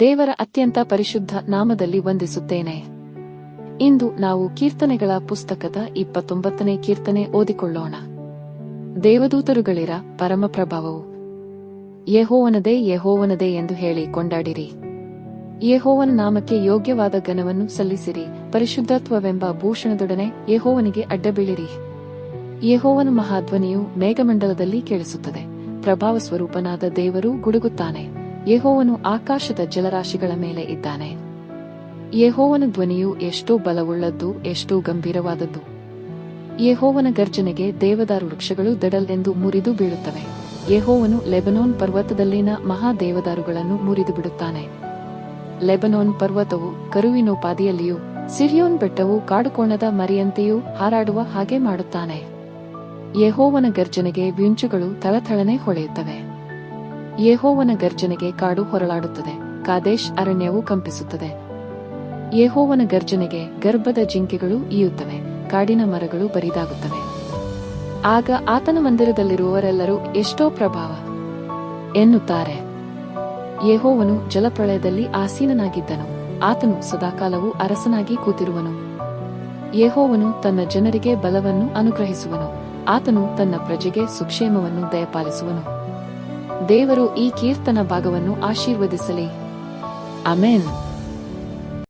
ದೇವರ ಅತ್ಯಂತ ಪರಿಶುದ್ಧ ನಾಮದಲ್ಲಿ ವಂದಿಸುತ್ತೇನೆ. ಇಂದು ನಾವು ಕೀರ್ತನೆಗಳ ಪುಸ್ತಕದ 29ನೇ ಕೀರ್ತನೆ ಓದಿಕೊಳ್ಳೋಣ. ದೇವದೂತರುಗಳಿರ ಪರಮ ಪ್ರಭಾವವು. ಯೆಹೋವನದೇ ಯೆಹೋವನದೇ ಎಂದು ಹೇಳಿ ಕೊಂಡಾಡಿರಿ. ಯೆಹೋವನ ನಾಮಕ್ಕೆ ಯೋಗ್ಯವಾದ ಘನವನ್ನು ಸಲ್ಲಿಸಿರಿ. ಪರಿಶುದ್ಧತ್ವವೆಂಬ ಭೂಷಣದೊಡನೆ ಯೆಹೋವನಿಗೆ ಅಡ್ಡಬೀಳಿರಿ. ಯೆಹೋವನ ಮಹಾಧ್ವನಿಯು ಮೇಘಮಂಡಲದಲ್ಲಿ ಕೇಳಿಸುತ್ತದೆ. ಪ್ರಭಾವ ಸ್ವರೂಪನಾದ ದೇವರು ಗುಡುಗುತ್ತಾನೆ. ಯೆಹೋವನು ಆಕಾಶದ ಜಲರಾಶಿಗಳ ಮೇಲೆ ಇದ್ದಾನೆ. ಯೆಹೋವನ ಧ್ವನಿಯು ಎಷ್ಟೋ ಬಲವುಳ್ಳದ್ದು, ಎಷ್ಟೋ ಗಂಭೀರವಾದದ್ದು. ಯೆಹೋವನ ಗರ್ಜನೆಗೆ ದೇವದಾರು ವೃಕ್ಷಗಳು ದಡಲ್ ಎಂದು ಮುರಿದು ಬೀಳುತ್ತವೆ. ಯೆಹೋವನು ಲೆಬನೋನ್ ಪರ್ವತದಲ್ಲಿನ ಮಹಾದೇವದಾರುಗಳನ್ನು ಮುರಿದು ಬಿಡುತ್ತಾನೆ. ಲೆಬನೋನ್ ಪರ್ವತವು ಕರುವಿನೋಪಾದಿಯಲ್ಲಿಯೂ, ಸಿರಿಯೋನ್ ಬೆಟ್ಟವು ಕಾಡುಕೋಣದ ಮರಿಯಂತೆಯೂ ಹಾರಾಡುವ ಹಾಗೆ ಮಾಡುತ್ತಾನೆ. ಯೆಹೋವನ ಗರ್ಜನೆಗೆ ವ್ಯುಂಚುಗಳು ಥಳಥಳನೆ ಹೊಳೆಯುತ್ತವೆ. ಯೆಹೋವನ ಗರ್ಜನೆಗೆ ಕಾಡು ಹೊರಳಾಡುತ್ತದೆ, ಕಾದೇಶ್ ಅರಣ್ಯವು ಕಂಪಿಸುತ್ತದೆ. ಯೆಹೋವನ ಗರ್ಜನೆಗೆ ಗರ್ಭದ ಜಿಂಕೆಗಳು ಈಯುತ್ತವೆ, ಕಾಡಿನ ಮರಗಳು ಬರಿದಾಗುತ್ತವೆ. ಆಗ ಆತನ ಮಂದಿರದಲ್ಲಿರುವವರೆಲ್ಲರೂ ಎಷ್ಟೋ ಪ್ರಭಾವ ಎನ್ನುತ್ತಾರೆ. ಯೆಹೋವನು ಜಲಪ್ರಳಯದಲ್ಲಿ ಆಸೀನನಾಗಿದ್ದನು. ಆತನು ಸದಾಕಾಲವೂ ಅರಸನಾಗಿ ಕೂತಿರುವನು. ಯೆಹೋವನು ತನ್ನ ಜನರಿಗೆ ಬಲವನ್ನು ಅನುಗ್ರಹಿಸುವನು. ಆತನು ತನ್ನ ಪ್ರಜೆಗೆ ಸುಕ್ಷೇಮವನ್ನು ದಯಪಾಲಿಸುವನು. ದೇವರು ಈ ಕೀರ್ತನ ಭಾಗವನ್ನು ಆಶೀರ್ವದಿಸಲಿ. ಆಮೆನ್.